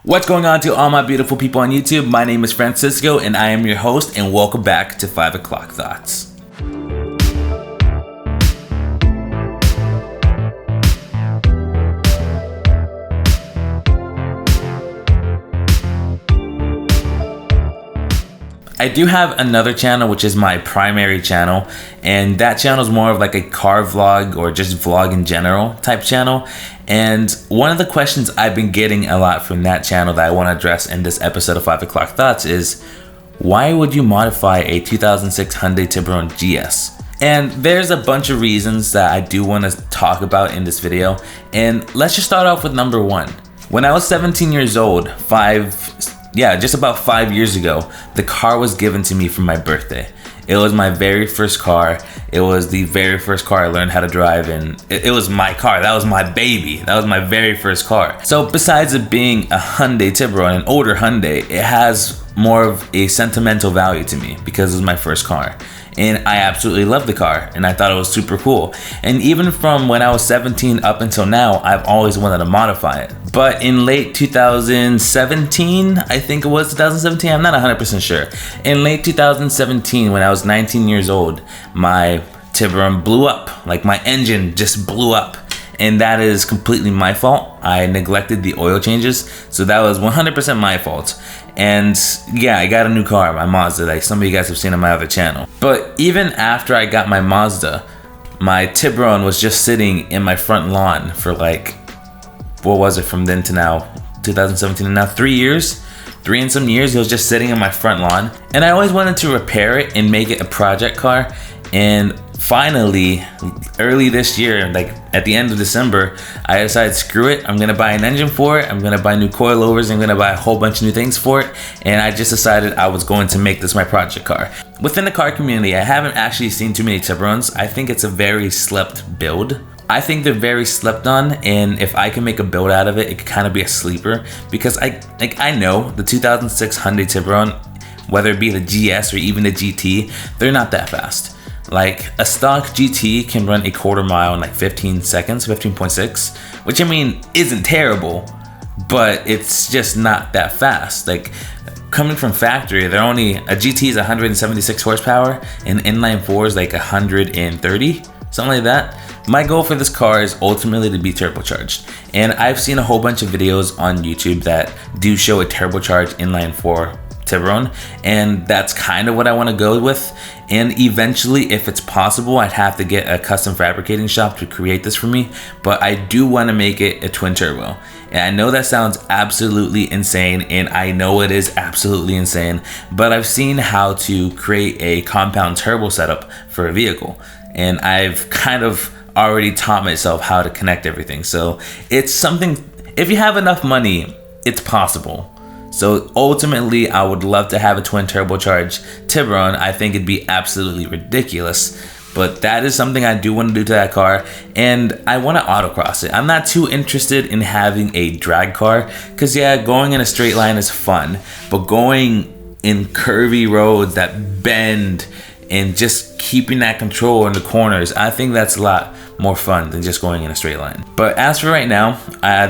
What's going on to all my beautiful people on YouTube? My name is Francisco and I am your host, and welcome back to 5 O'Clock Thoughts. I do have another channel, which is my primary channel, and that channel is more of like a car vlog or just vlog in general type channel. And one of the questions I've been getting a lot from that channel that I want to address in this episode of 5 O'Clock Thoughts is, why would you modify a 2006 Hyundai Tiburon GS? And there's a bunch of reasons that I do want to talk about in this video. And let's just start off with number one. When I was 17 years old, just about 5 years ago, the car was given to me for my birthday. It was my very first car. It was the very first car I learned how to drive, and it was my car. That was my baby. That was my very first car. So besides it being a Hyundai Tiburon, an older Hyundai, it has more of a sentimental value to me because it was my first car. And I absolutely love the car, and I thought it was super cool. And even from when I was 17 up until now, I've always wanted to modify it. But in late 2017, I think it was 2017, I'm not 100% sure. In late 2017, when I was 19 years old, my Tiburon blew up. Like, my engine just blew up. And that is completely my fault. I neglected the oil changes, so that was 100% my fault. And yeah, I got a new car, my Mazda, like some of you guys have seen on my other channel. But even after I got my Mazda, my Tiburon was just sitting in my front lawn for like, what was it, from then to now, 2017 and now 3 years? 3 and some years, it was just sitting in my front lawn. And I always wanted to repair it and make it a project car. And finally, early this year, like at the end of December, I decided, screw it, I'm gonna buy an engine for it, I'm gonna buy new coilovers, I'm gonna buy a whole bunch of new things for it, and I just decided I was going to make this my project car. Within the car community, I haven't actually seen too many Tiburons. I think it's a very slept build. I think they're very slept on, and if I can make a build out of it, it could kind of be a sleeper, because I know the 2006 Hyundai Tiburon, whether it be the GS or even the GT, they're not that fast. Like, a stock GT can run a quarter mile in like 15 seconds, 15.6, which I mean isn't terrible, but it's just not that fast. Like, coming from factory, a GT is 176 horsepower and inline 4 is like 130, something like that. My goal for this car is ultimately to be turbocharged, and I've seen a whole bunch of videos on YouTube that do show a turbocharged inline 4 Tiburon, and that's kind of what I want to go with. And eventually, if it's possible, I'd have to get a custom fabricating shop to create this for me, but I do want to make it a twin turbo. And I know that sounds absolutely insane, and I know it is absolutely insane, but I've seen how to create a compound turbo setup for a vehicle, and I've kind of already taught myself how to connect everything. So it's something, if you have enough money, it's possible. So ultimately, I would love to have a twin turbocharged Tiburon. I think it'd be absolutely ridiculous, but that is something I do want to do to that car, and I want to autocross it. I'm not too interested in having a drag car, because yeah, going in a straight line is fun, but going in curvy roads that bend and just keeping that control in the corners, I think that's a lot more fun than just going in a straight line. But as for right now,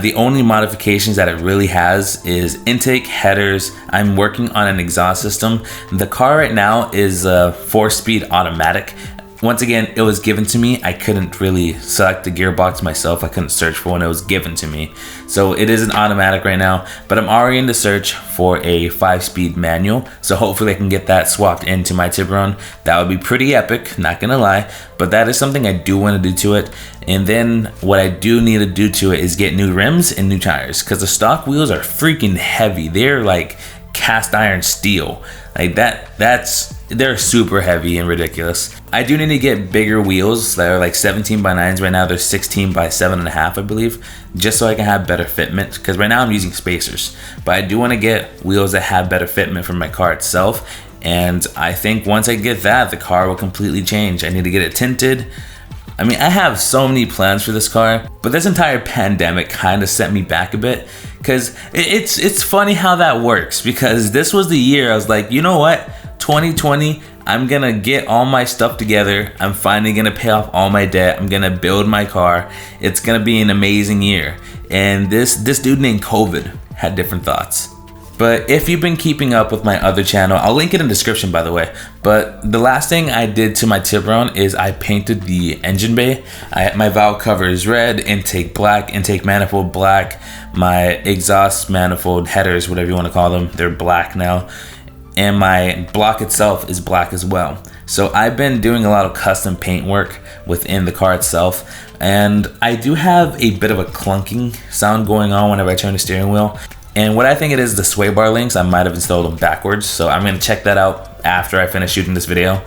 the only modifications that it really has is intake, headers. I'm working on an exhaust system. The car right now is a 4-speed automatic. Once again, it was given to me. I couldn't really select the gearbox myself. I couldn't search for one. It was given to me. So it is an automatic right now, but I'm already in the search for a 5-speed manual. So hopefully I can get that swapped into my Tiburon. That would be pretty epic, not gonna lie, but that is something I do want to do to it. And then what I do need to do to it is get new rims and new tires, because the stock wheels are freaking heavy. They're like cast iron steel. Like they're super heavy and ridiculous. I do need to get bigger wheels that are like 17 by 9s. Right now they're 16 by 7.5, I believe, just so I can have better fitment, because right now I'm using spacers. But I do want to get wheels that have better fitment for my car itself, and I think once I get that, the car will completely change. I need to get it tinted. I mean, I have so many plans for this car, but this entire pandemic kind of set me back a bit, because it's funny how that works, because this was the year I was like, you know what, 2020, I'm gonna get all my stuff together. I'm finally gonna pay off all my debt. I'm gonna build my car. It's gonna be an amazing year. And this dude named COVID had different thoughts. But if you've been keeping up with my other channel, I'll link it in the description, by the way. But the last thing I did to my Tiburon is I painted the engine bay. My valve cover is red, intake black, intake manifold black. My exhaust manifold headers, whatever you want to call them, they're black now. And my block itself is black as well. So I've been doing a lot of custom paint work within the car itself. And I do have a bit of a clunking sound going on whenever I turn the steering wheel. And what I think it is, the sway bar links, I might have installed them backwards. So I'm gonna check that out after I finish shooting this video.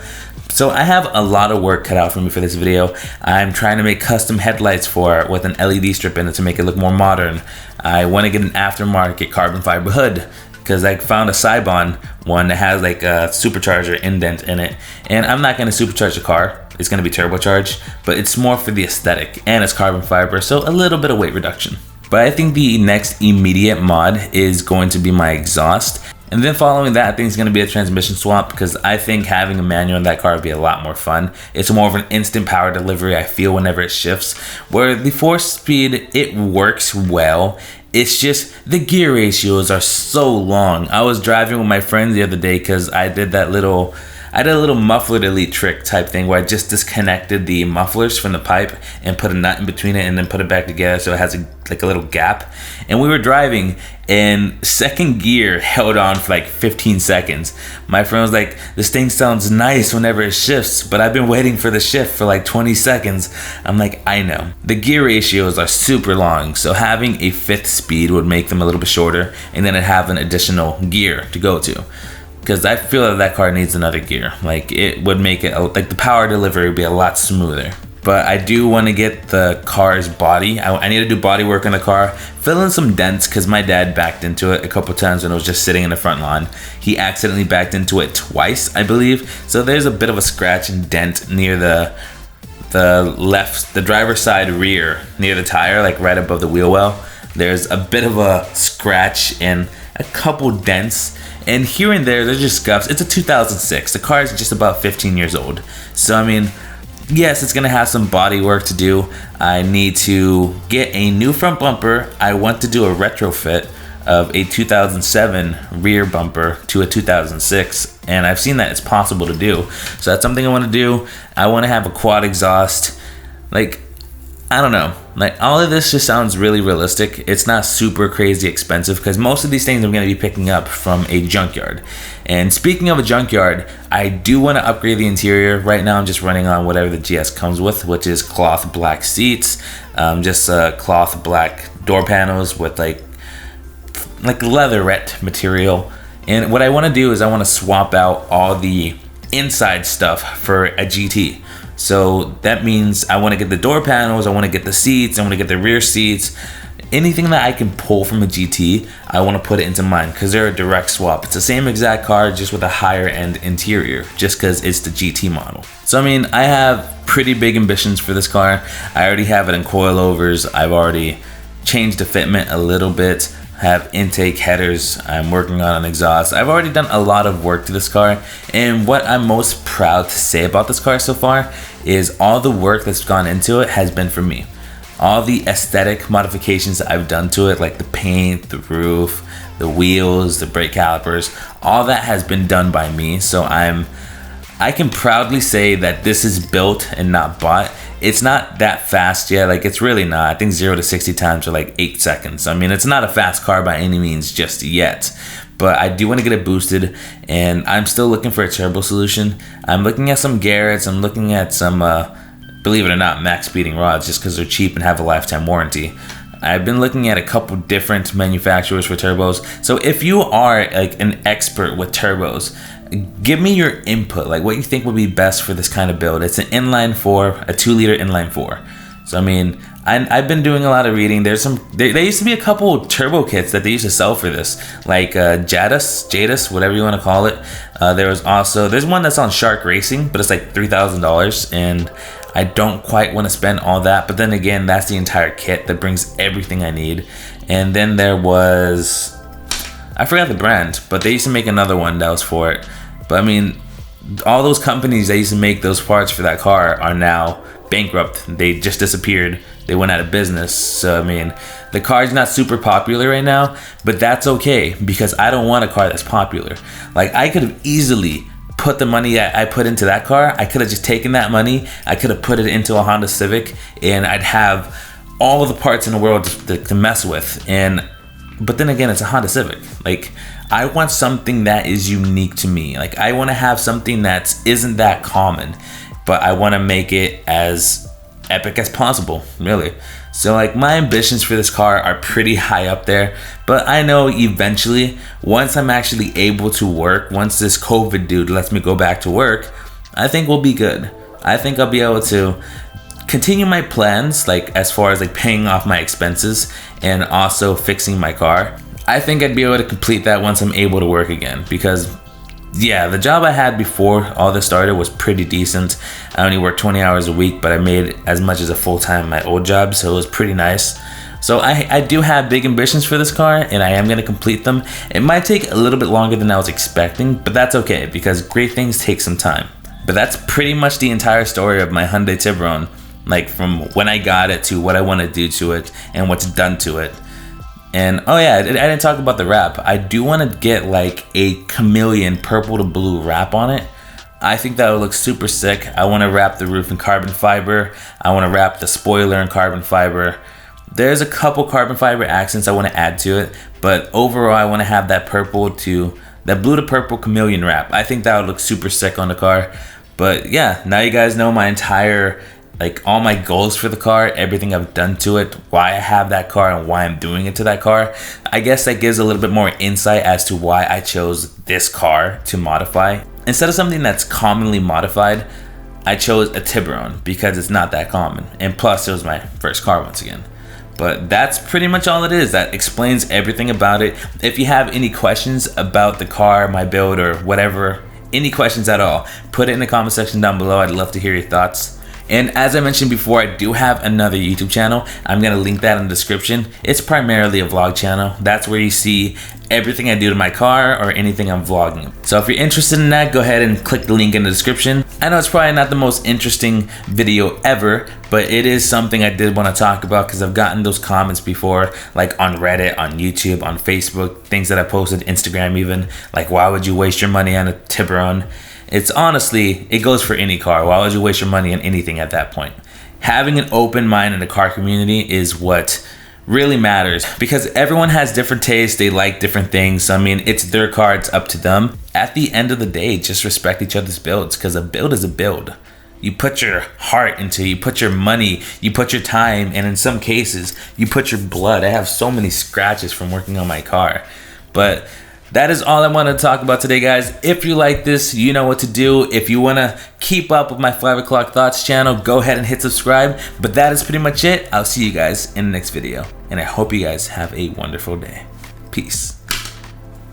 So I have a lot of work cut out for me for this video. I'm trying to make custom headlights with an LED strip in it to make it look more modern. I wanna get an aftermarket carbon fiber hood because I found a Cybon one that has like a supercharger indent in it. And I'm not gonna supercharge the car. It's gonna be turbocharged, but it's more for the aesthetic, and it's carbon fiber, so a little bit of weight reduction. But I think the next immediate mod is going to be my exhaust. And then following that, I think it's going to be a transmission swap, because I think having a manual in that car would be a lot more fun. It's more of an instant power delivery, I feel, whenever it shifts. Where the 4-speed, it works well. It's just the gear ratios are so long. I was driving with my friend the other day because I did a little muffler delete trick type thing where I just disconnected the mufflers from the pipe and put a nut in between it and then put it back together so it has like a little gap. And we were driving and second gear held on for like 15 seconds. My friend was like, this thing sounds nice whenever it shifts, but I've been waiting for the shift for like 20 seconds. I'm like, I know. The gear ratios are super long, so having a 5th speed would make them a little bit shorter, and then it'd have an additional gear to go to. Because I feel that car needs another gear. Like, it would make it, like, the power delivery would be a lot smoother. But I do want to get the car's body. I need to do body work on the car. Fill in some dents, because my dad backed into it a couple times when it was just sitting in the front lawn. He accidentally backed into it twice, I believe. So there's a bit of a scratch and dent near the driver's side rear, near the tire, like right above the wheel well. There's a bit of a scratch and a couple dents. And here and there, there's just scuffs. It's a 2006. The car is just about 15 years old. So, I mean, yes, it's going to have some body work to do. I need to get a new front bumper. I want to do a retrofit of a 2007 rear bumper to a 2006. And I've seen that it's possible to do. So that's something I want to do. I want to have a quad exhaust. Like, I don't know, like all of this just sounds really realistic. It's not super crazy expensive because most of these things I'm going to be picking up from a junkyard. And speaking of a junkyard, I do want to upgrade the interior. Right now I'm just running on whatever the GS comes with, which is cloth black seats, just cloth black door panels with like leatherette material. And what I want to do is I want to swap out all the inside stuff for a GT. So that means I want to get the door panels, I want to get the seats, I want to get the rear seats. Anything that I can pull from a GT, I want to put it into mine because they're a direct swap. It's the same exact car, just with a higher end interior, just because it's the GT model. So I mean, I have pretty big ambitions for this car. I already have it in coilovers. I've already changed the fitment a little bit. Have intake headers. I'm working on an exhaust. I've already done a lot of work to this car, and what I'm most proud to say about this car so far is all the work that's gone into it has been for me. All the aesthetic modifications that I've done to it, like the paint, the roof, the wheels, the brake calipers, all that has been done by me. So I can proudly say that this is built and not bought. It's not that fast yet, like it's really not. I think 0 to 60 times are like 8 seconds. I mean, it's not a fast car by any means just yet, but I do want to get it boosted, and I'm still looking for a turbo solution. I'm looking at some Garrett's, I'm looking at some, believe it or not, max speeding rods, just because they're cheap and have a lifetime warranty. I've been looking at a couple different manufacturers for turbos. So if you are like an expert with turbos, give me your input, like what you think would be best for this kind of build. It's an inline 4, a 2-liter inline 4. So I mean, I've been doing a lot of reading. There used to be a couple turbo kits that they used to sell for this, like Jadis, whatever you want to call it. There's one that's on Shark Racing, but it's like $3,000, and I don't quite want to spend all that. But then again, that's the entire kit that brings everything I need. And then there was, I forgot the brand, but they used to make another one that was for it. But I mean, all those companies that used to make those parts for that car are now bankrupt. They just disappeared they went out of business. So I mean, the car's not super popular right now, but that's okay because I don't want a car that's popular. Like, I could have easily put the money I put into that car, I could have just taken that money, I could have put it into a Honda Civic, and I'd have all of the parts in the world to mess with. But then again, it's a Honda Civic. Like, I want something that is unique to me. Like, I want to have something that isn't that common, but I want to make it as epic as possible, really. So like, my ambitions for this car are pretty high up there, but I know eventually, once I'm actually able to work, once this COVID dude lets me go back to work, I think we'll be good. I think I'll be able to continue my plans, like as far as like paying off my expenses and also fixing my car. I think I'd be able to complete that once I'm able to work again, because yeah, the job I had before all this started was pretty decent. I only worked 20 hours a week, but I made as much as a full-time in my old job, so it was pretty nice. So I do have big ambitions for this car, and I am going to complete them. It might take a little bit longer than I was expecting, but that's okay, because great things take some time. But that's pretty much the entire story of my Hyundai Tiburon, like from when I got it to what I want to do to it and what's done to it. And oh yeah, I didn't talk about the wrap. I do want to get like a chameleon purple to blue wrap on it. I think that would look super sick. I want to wrap the roof in carbon fiber. I want to wrap the spoiler in carbon fiber. There's a couple carbon fiber accents I want to add to it, but overall I want to have that blue to purple chameleon wrap. I think that would look super sick on the car. But yeah, now you guys know my entire, like, all my goals for the car, everything I've done to it, why I have that car and why I'm doing it to that car. I guess that gives a little bit more insight as to why I chose this car to modify. Instead of something that's commonly modified, I chose a Tiburon because it's not that common. And plus, it was my first car once again. But that's pretty much all it is. That explains everything about it. If you have any questions about the car, my build, or whatever, any questions at all, put it in the comment section down below. I'd love to hear your thoughts. And as I mentioned before, I do have another YouTube channel. I'm going to link that in the description. It's primarily a vlog channel. That's where you see everything I do to my car or anything I'm vlogging. So if you're interested in that, go ahead and click the link in the description. I know it's probably not the most interesting video ever, but it is something I did want to talk about because I've gotten those comments before, like on Reddit, on YouTube, on Facebook, things that I posted, Instagram even. Like, why would you waste your money on a Tiburon? It's honestly, it goes for any car. Why would you waste your money on anything at that point? Having an open mind in the car community is what really matters, because everyone has different tastes. They like different things. I mean, it's their car, it's up to them. At the end of the day, just respect each other's builds, because a build is a build. You put your heart into it, you put your money, you put your time, and in some cases, you put your blood. I have so many scratches from working on my car. But that is all I wanted to talk about today, guys. If you like this, you know what to do. If you want to keep up with my 5 o'clock thoughts channel, go ahead and hit subscribe. But that is pretty much it. I'll see you guys in the next video. And I hope you guys have a wonderful day. Peace.